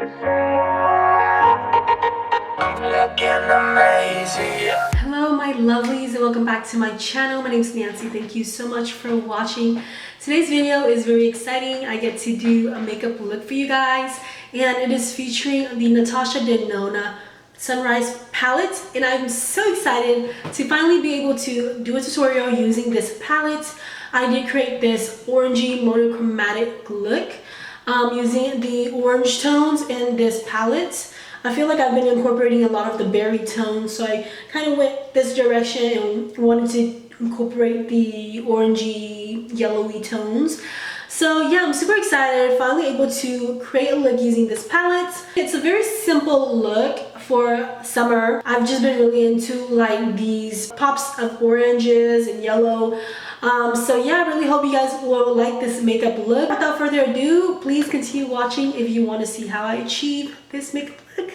Hello my lovelies and welcome back to my channel. My name is Nancy. Thank you so much for watching. Today's video is very exciting. I get to do a makeup look for you guys and it is featuring the Natasha Denona Sunrise palette, and I'm so excited to finally be able to do a tutorial using this palette. I did create this orangey monochromatic look using the orange tones in this palette. I feel like I've been incorporating a lot of the berry tones, so I kind of went this direction and wanted to incorporate the orangey yellowy tones. So yeah, I'm super excited, finally able to create a look using this palette. It's a very simple look for summer. I've just been really into like these pops of oranges and yellow. So yeah, I really hope you guys will like this makeup look. Without further ado, please continue watching if you want to see how I achieve this makeup look.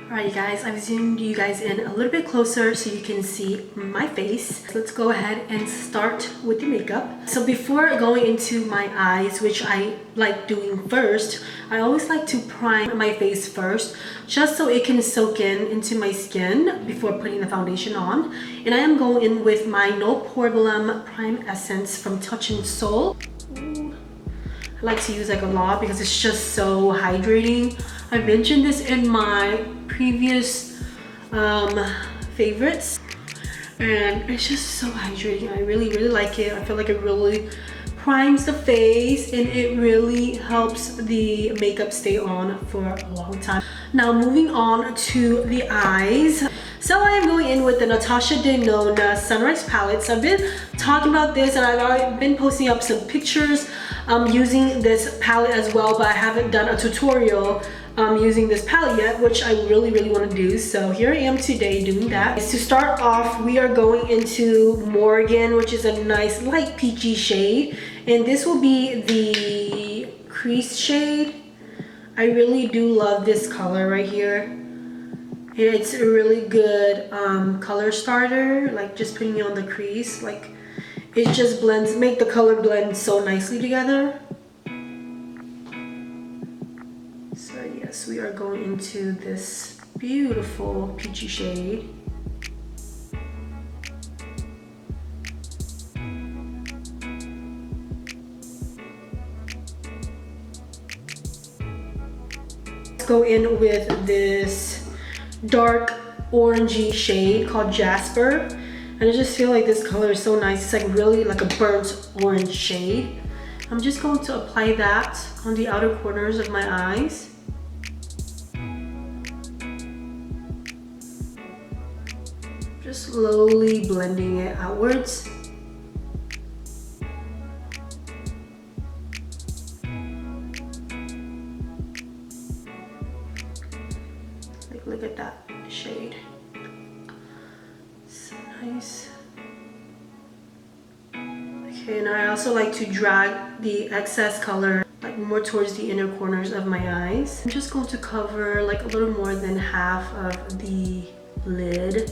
Alright you guys, I've zoomed you guys in a little bit closer so you can see my face. Let's go ahead and start with the makeup. So before going into my eyes, which I like doing first, I always like to prime my face first just so it can soak in into my skin before putting the foundation on. And I am going in with my No Problem Prime Essence from Touch in Soul. I like to use like a lot because it's just so hydrating. I mentioned this in my previous favorites and it's just so hydrating. I really like it. I feel like it really primes the face and it really helps the makeup stay on for a long time. Now moving on to the eyes. So I am going in with the Natasha Denona Sunrise palette. So I've been talking about this and I've already been posting up some pictures using this palette as well, but I haven't done a tutorial using this palette yet, which I really want to do. So here I am today doing that. To start off, we are going into Morgan, which is a nice light peachy shade, and this will be the crease shade. I really do love this color right here. It's a really good color starter, like just putting it on the crease, like it just blends, make the color blend so nicely together. So yes, we are going into this beautiful peachy shade. Let's go in with this dark orangey shade called Jasper. And I just feel like this color is so nice. It's like really like a burnt orange shade. I'm just going to apply that on the outer corners of my eyes. Just slowly blending it outwards. Like, look at that shade. So nice. Okay, and I also like to drag the excess color like more towards the inner corners of my eyes. I'm just going to cover like a little more than half of the lid.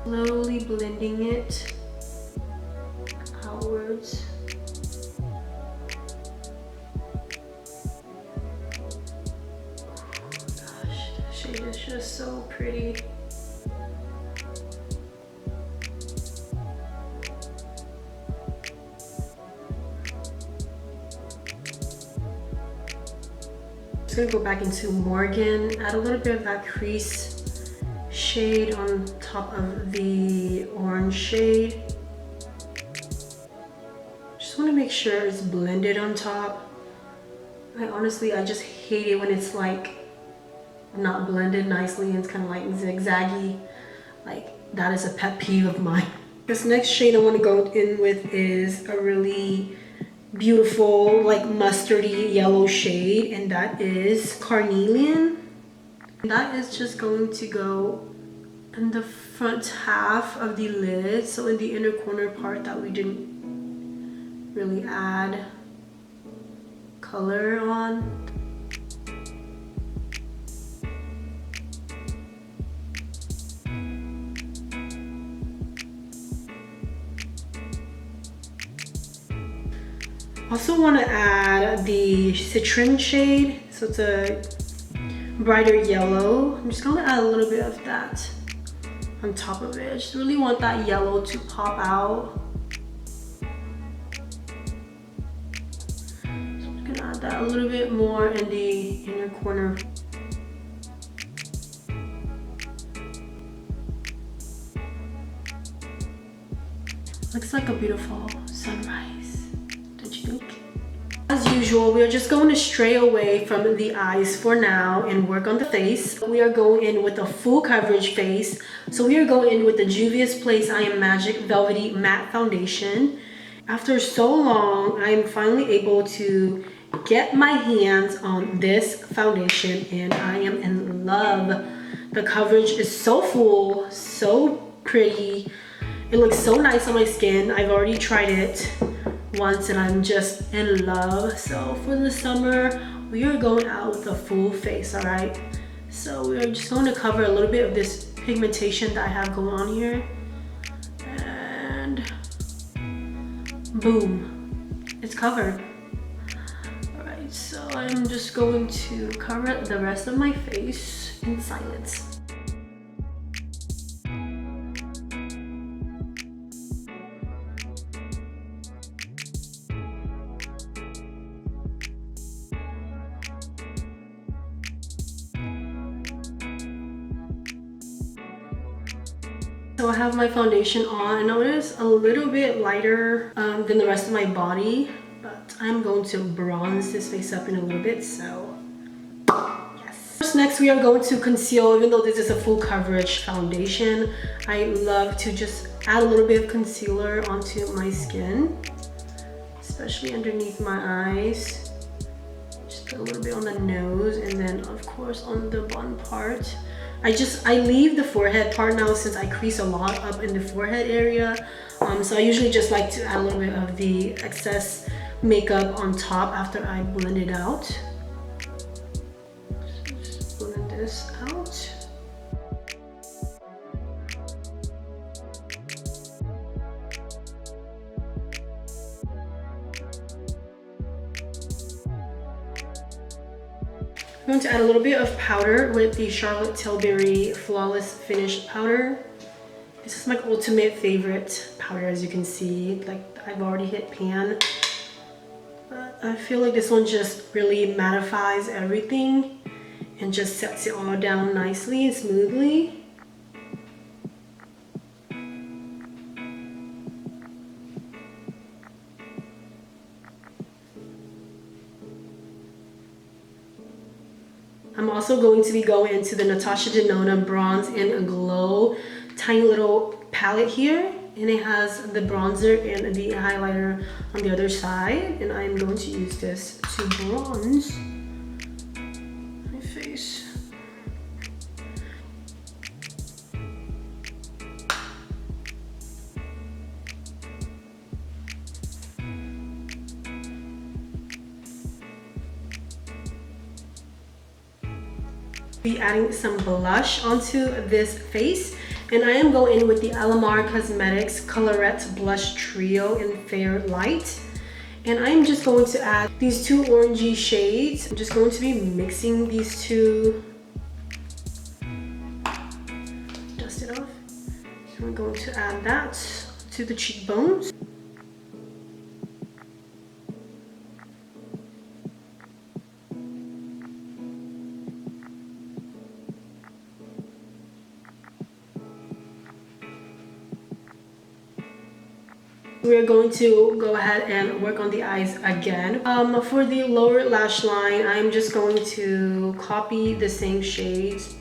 Slowly blending it outwards. Gosh, the shade is just so pretty. Just gonna go back into Morgan, add a little bit of that crease shade on top of the orange shade. Just want to make sure it's blended on top. I just hate it when it's like not blended nicely and it's kind of like zigzaggy. Like that is a pet peeve of mine. This next shade I want to go in with is a really beautiful like mustardy yellow shade, and that is Carnelian. That is just going to go in the front half of the lid, so in the inner corner part that we didn't really add color on. Also want to add the citron shade, so it's a brighter yellow. I'm just gonna add a little bit of that on top of it. I just really want that yellow to pop out. So I'm just gonna add that a little bit more in the inner corner. Looks like a beautiful sunrise, don't you think? As usual, we are just going to stray away from the eyes for now and work on the face. We are going in with a full coverage face. So we are going in with the Juvia's Place I Am Magic Velvety Matte Foundation. After so long, I am finally able to get my hands on this foundation and I am in love. The coverage is so full, so pretty. It looks so nice on my skin. I've already tried it once and I'm just in love. So for the summer, we are going out with a full face, all right? So we are just going to cover a little bit of this pigmentation that I have going on here. And boom, it's covered. All right, so I'm just going to cover the rest of my face in silence. So I have my foundation on. I know it is a little bit lighter than the rest of my body, but I'm going to bronze this face up in a little bit, so yes. First, next we are going to conceal. Even though this is a full coverage foundation, I love to just add a little bit of concealer onto my skin, especially underneath my eyes. Just a little bit on the nose and then of course on the bottom part. I leave the forehead part now since I crease a lot up in the forehead area. So I usually just like to add a little bit of the excess makeup on top after I blend it out. So just blend this out. I'm going to add a little bit of powder with the Charlotte Tilbury Flawless Finish powder. This is my ultimate favorite powder, as you can see. Like, I've already hit pan, but I feel like this one just really mattifies everything and just sets it all down nicely and smoothly. I'm also going to be going into the Natasha Denona Bronze and Glow tiny little palette here, and it has the bronzer and the highlighter on the other side, and I'm going to use this to bronze my face. Be adding some blush onto this face, and I am going in with the Alamar Cosmetics Colorette Blush Trio in Fair Light, and I am just going to add these two orangey shades. I'm just going to be mixing these two. Dust it off. So we're going to add that to the cheekbones. We're going to go ahead and work on the eyes again. For the lower lash line, I'm just going to copy the same shades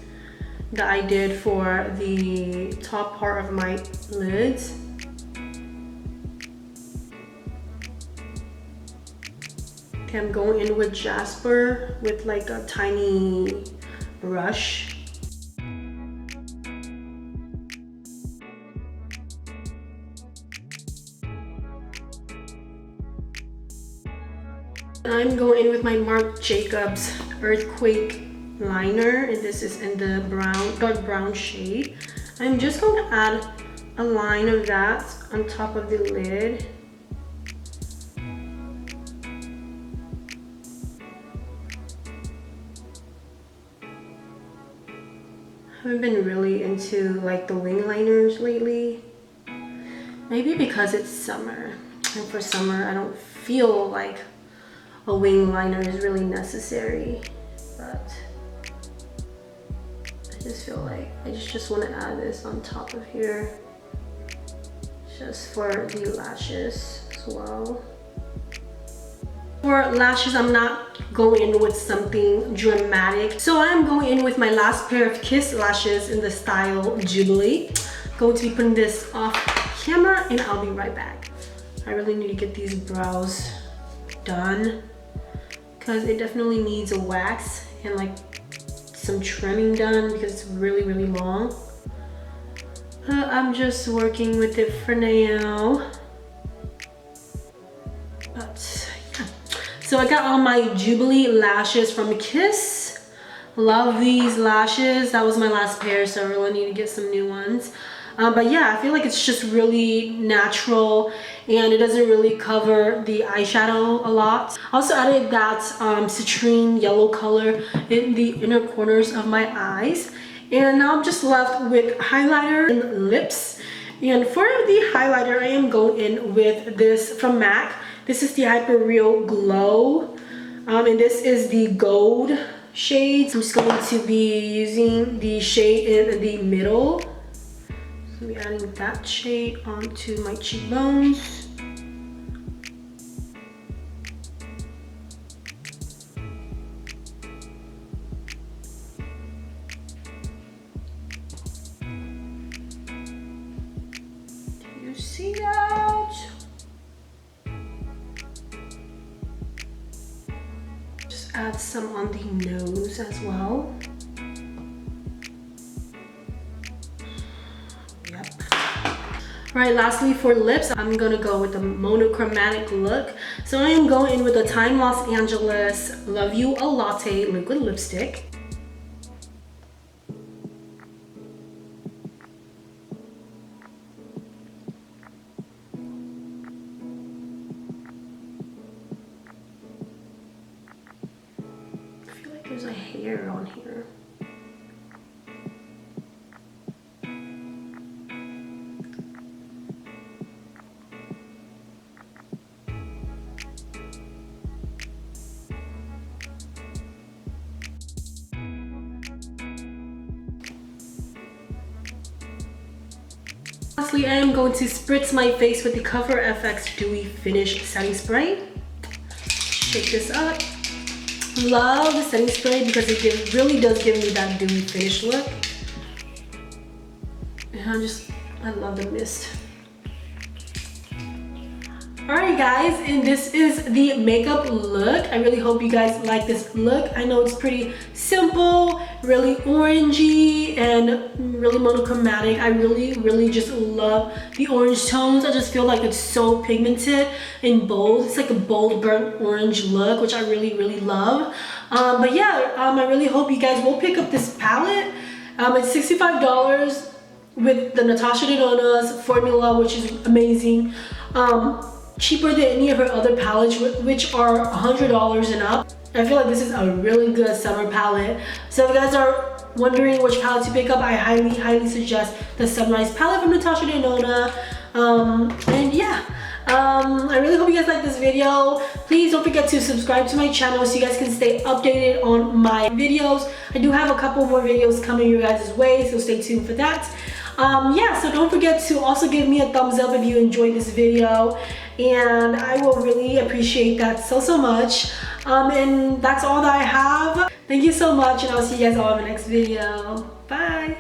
that I did for the top part of my lids. Okay, I'm going in with Jasper with like a tiny brush. I'm going in with my Marc Jacobs Earthquake liner, and this is in the dark brown shade. I'm just going to add a line of that on top of the lid. haven't been really into like the wing liners lately. Maybe because it's summer, and for summer I don't feel like a wing liner is really necessary, but I just feel like I just want to add this on top of here just for the lashes as well. For lashes, I'm not going in with something dramatic, so I'm going in with my last pair of Kiss lashes in the style Jubilee. Going to be putting this off camera and I'll be right back. I really need to get these brows done because it definitely needs a wax and like some trimming done because it's really long. I'm just working with it for now. But yeah. So I got all my Jubilee lashes from Kiss. Love these lashes. That was my last pair, so I really need to get some new ones. But yeah, I feel like it's just really natural and it doesn't really cover the eyeshadow a lot. I also added that citrine yellow color in the inner corners of my eyes. And now I'm just left with highlighter and lips. And for the highlighter, I am going in with this from MAC. This is the Hyper Real Glow. And this is the gold shade. So I'm just going to be using the shade in the middle. So I'll be adding that shade onto my cheekbones. Do you see that? Just add some on the nose as well. Right, lastly for lips, I'm gonna go with a monochromatic look. So I am going in with a Time Los Angeles Love You a Latte liquid lipstick. I feel like there's a hair on here. Lastly, I am going to spritz my face with the Cover FX Dewy Finish Setting Spray. Shake this up. Love the setting spray because it really does give me that dewy finish look. And I love the mist. Alright guys, and this is the makeup look. I really hope you guys like this look. I know it's pretty simple, really orangey, and really monochromatic. I really just love the orange tones. I just feel like it's so pigmented and bold. It's like a bold burnt orange look, which I really love. But yeah, I really hope you guys will pick up this palette. It's $65 with the Natasha Denonna's formula, which is amazing. Cheaper than any of her other palettes, which are $100 and up. I feel like this is a really good summer palette. So if you guys are wondering which palette to pick up, I highly suggest the Sunrise palette from Natasha Denonna. And yeah, I really hope you guys like this video. Please don't forget to subscribe to my channel so you guys can stay updated on my videos. I do have a couple more videos coming your guys' way, so stay tuned for that. Yeah, so don't forget to also give me a thumbs up if you enjoyed this video, and I will really appreciate that so much. And that's all that I have. Thank you so much, and I'll see you guys all in the next video. Bye.